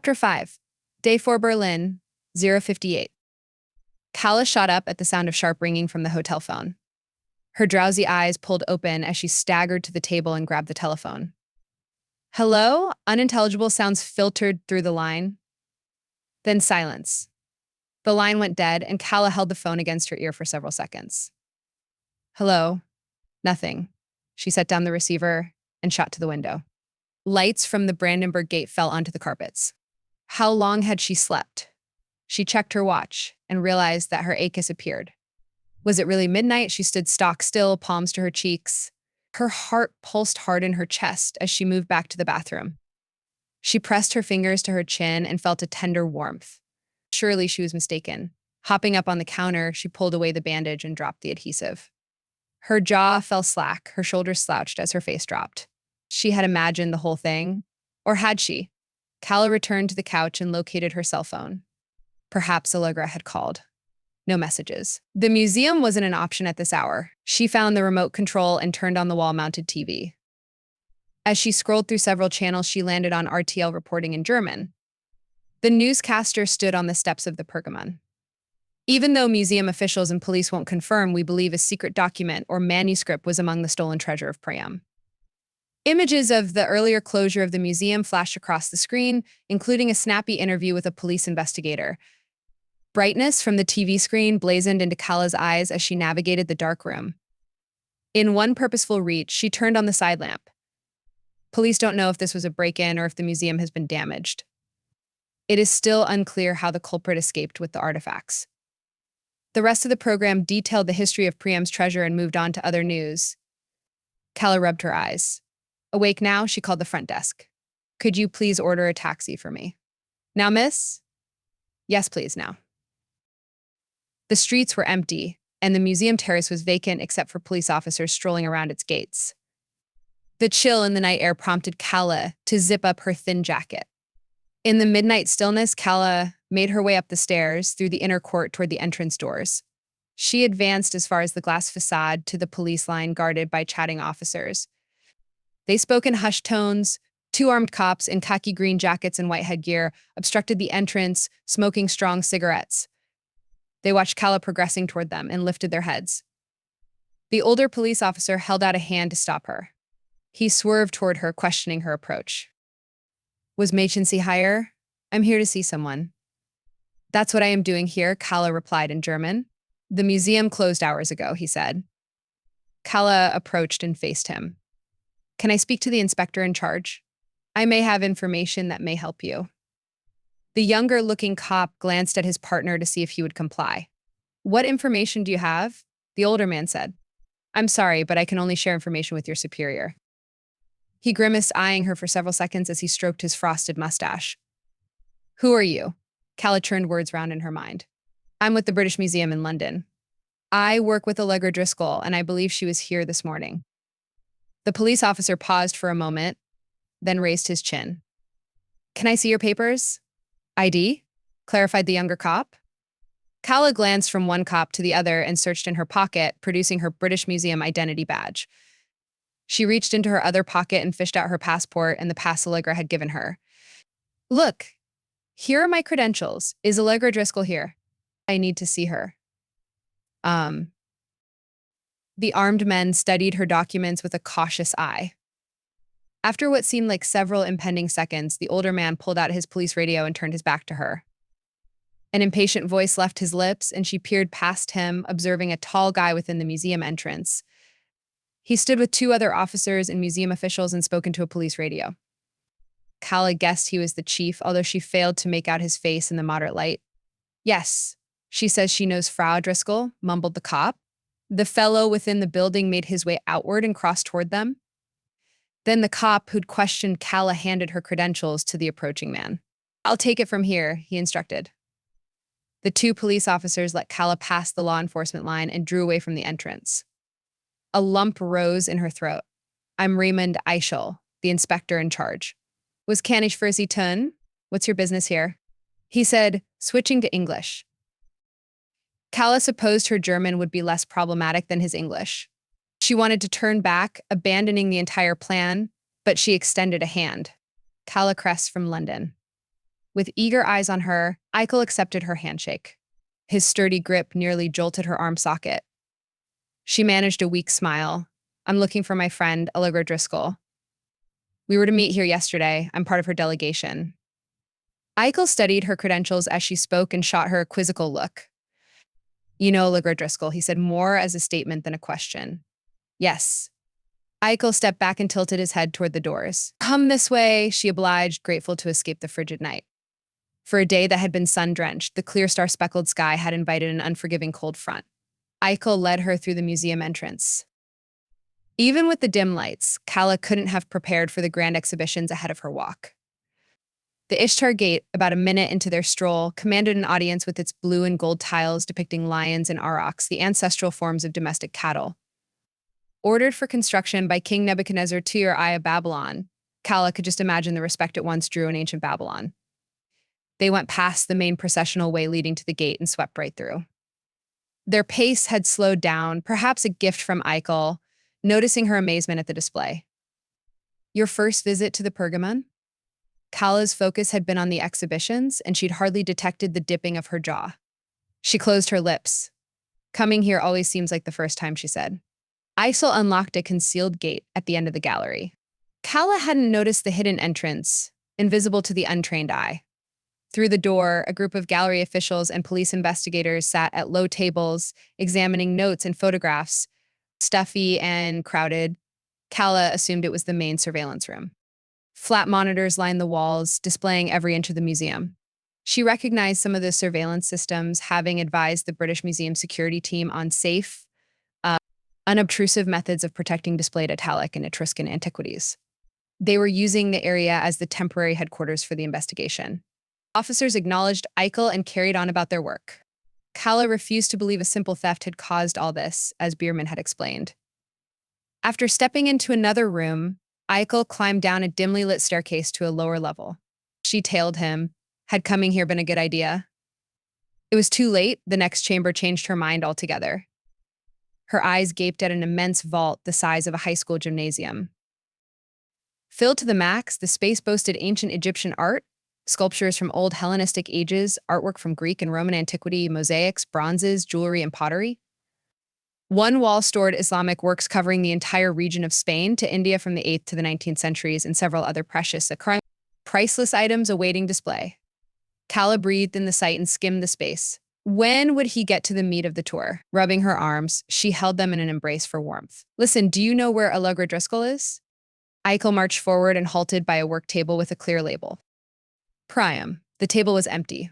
Chapter 5. Day 4 Berlin, 058. Calla shot up at the sound of sharp ringing from the hotel phone. Her drowsy eyes pulled open as she staggered to the table and grabbed the telephone. Hello? Unintelligible sounds filtered through the line. Then silence. The line went dead, and Calla held the phone against her ear for several seconds. Hello? Nothing. She set down the receiver and shot to the window. Lights from the Brandenburg Gate fell onto the carpets. How long had she slept? She checked her watch and realized that her ACUS appeared. Was it really midnight? She stood stock still, palms to her cheeks. Her heart pulsed hard in her chest as she moved back to the bathroom. She pressed her fingers to her chin and felt a tender warmth. Surely she was mistaken. Hopping up on the counter, she pulled away the bandage and dropped the adhesive. Her jaw fell slack, her shoulders slouched as her face dropped. She had imagined the whole thing. Or had she? Calla returned to the couch and located her cell phone. Perhaps Allegra had called. No messages. The museum wasn't an option at this hour. She found the remote control and turned on the wall-mounted TV. As she scrolled through several channels, she landed on RTL reporting in German. The newscaster stood on the steps of the Pergamon. Even though museum officials and police won't confirm, we believe a secret document or manuscript was among the stolen treasure of Priam. Images of the earlier closure of the museum flashed across the screen, including a snappy interview with a police investigator. Brightness from the TV screen blazoned into Calla's eyes as she navigated the dark room. In one purposeful reach, she turned on the side lamp. Police don't know if this was a break-in or if the museum has been damaged. It is still unclear how the culprit escaped with the artifacts. The rest of the program detailed the history of Priam's treasure and moved on to other news. Calla rubbed her eyes. Awake now, she called the front desk. Could you please order a taxi for me? Now, miss? Yes, please, now. The streets were empty, and the museum terrace was vacant except for police officers strolling around its gates. The chill in the night air prompted Calla to zip up her thin jacket. In the midnight stillness, Calla made her way up the stairs through the inner court toward the entrance doors. She advanced as far as the glass facade to the police line guarded by chatting officers. They spoke in hushed tones. Two armed cops in khaki green jackets and white headgear obstructed the entrance, smoking strong cigarettes. They watched Calla progressing toward them and lifted their heads. The older police officer held out a hand to stop her. He swerved toward her, questioning her approach. Was Mädchen higher? I'm here to see someone. That's what I am doing here, Calla replied in German. The museum closed hours ago, he said. Calla approached and faced him. Can I speak to the inspector in charge? I may have information that may help you. The younger-looking cop glanced at his partner to see if he would comply. What information do you have? The older man said. I'm sorry, but I can only share information with your superior. He grimaced, eyeing her for several seconds as he stroked his frosted mustache. Who are you? Calla turned words round in her mind. I'm with the British Museum in London. I work with Allegra Driscoll, and I believe she was here this morning. The police officer paused for a moment, then raised his chin. Can I see your papers? ID? Clarified the younger cop. Calla glanced from one cop to the other and searched in her pocket, producing her British Museum identity badge. She reached into her other pocket and fished out her passport and the pass Allegra had given her. Look, here are my credentials. Is Allegra Driscoll here? I need to see her. The armed men studied her documents with a cautious eye. After what seemed like several impending seconds, the older man pulled out his police radio and turned his back to her. An impatient voice left his lips, and she peered past him, observing a tall guy within the museum entrance. He stood with two other officers and museum officials and spoke into a police radio. Calla guessed he was the chief, although she failed to make out his face in the moderate light. Yes, she says she knows Frau Driscoll, mumbled the cop. The fellow within the building made his way outward and crossed toward them. Then the cop who'd questioned Calla handed her credentials to the approaching man. I'll take it from here, he instructed. The two police officers let Calla pass the law enforcement line and drew away from the entrance. A lump rose in her throat. I'm Raymond Eichel, the inspector in charge. Was kann ich für Sie tun? What's your business here? He said, switching to English. Calla supposed her German would be less problematic than his English. She wanted to turn back, abandoning the entire plan, but she extended a hand. Calla Cress from London. With eager eyes on her, Eichel accepted her handshake. His sturdy grip nearly jolted her arm socket. She managed a weak smile. I'm looking for my friend, Allegra Driscoll. We were to meet here yesterday. I'm part of her delegation. Eichel studied her credentials as she spoke and shot her a quizzical look. You know Allegra Driscoll, he said more as a statement than a question. Yes. Eichel stepped back and tilted his head toward the doors. Come this way, she obliged, grateful to escape the frigid night. For a day that had been sun-drenched, the clear star-speckled sky had invited an unforgiving cold front. Eichel led her through the museum entrance. Even with the dim lights, Calla couldn't have prepared for the grand exhibitions ahead of her walk. The Ishtar Gate, about a minute into their stroll, commanded an audience with its blue and gold tiles depicting lions and aurochs, the ancestral forms of domestic cattle. Ordered for construction by King Nebuchadnezzar II of Babylon, Calla could just imagine the respect it once drew in ancient Babylon. They went past the main processional way leading to the gate and swept right through. Their pace had slowed down, perhaps a gift from Eichel, noticing her amazement at the display. Your first visit to the Pergamon? Calla's focus had been on the exhibitions, and she'd hardly detected the dipping of her jaw. She closed her lips. Coming here always seems like the first time, she said. Eichel unlocked a concealed gate at the end of the gallery. Calla hadn't noticed the hidden entrance, invisible to the untrained eye. Through the door, a group of gallery officials and police investigators sat at low tables, examining notes and photographs. Stuffy and crowded, Calla assumed it was the main surveillance room. Flat monitors lined the walls, displaying every inch of the museum. She recognized some of the surveillance systems, having advised the British Museum security team on safe, unobtrusive methods of protecting displayed Italic and Etruscan antiquities. They were using the area as the temporary headquarters for the investigation. Officers acknowledged Eichel and carried on about their work. Calla refused to believe a simple theft had caused all this, as Bierman had explained. After stepping into another room, Eichel climbed down a dimly lit staircase to a lower level. She tailed him. Had coming here been a good idea? It was too late. The next chamber changed her mind altogether. Her eyes gaped at an immense vault the size of a high school gymnasium. Filled to the max, the space boasted ancient Egyptian art, sculptures from old Hellenistic ages, artwork from Greek and Roman antiquity, mosaics, bronzes, jewelry, and pottery. One wall stored Islamic works covering the entire region of Spain to India from the 8th to the 19th centuries and several other precious, priceless items awaiting display. Calla breathed in the sight and skimmed the space. When would he get to the meat of the tour? Rubbing her arms, she held them in an embrace for warmth. Listen, do you know where Allegra Driscoll is? Eichel marched forward and halted by a work table with a clear label. Priam. The table was empty.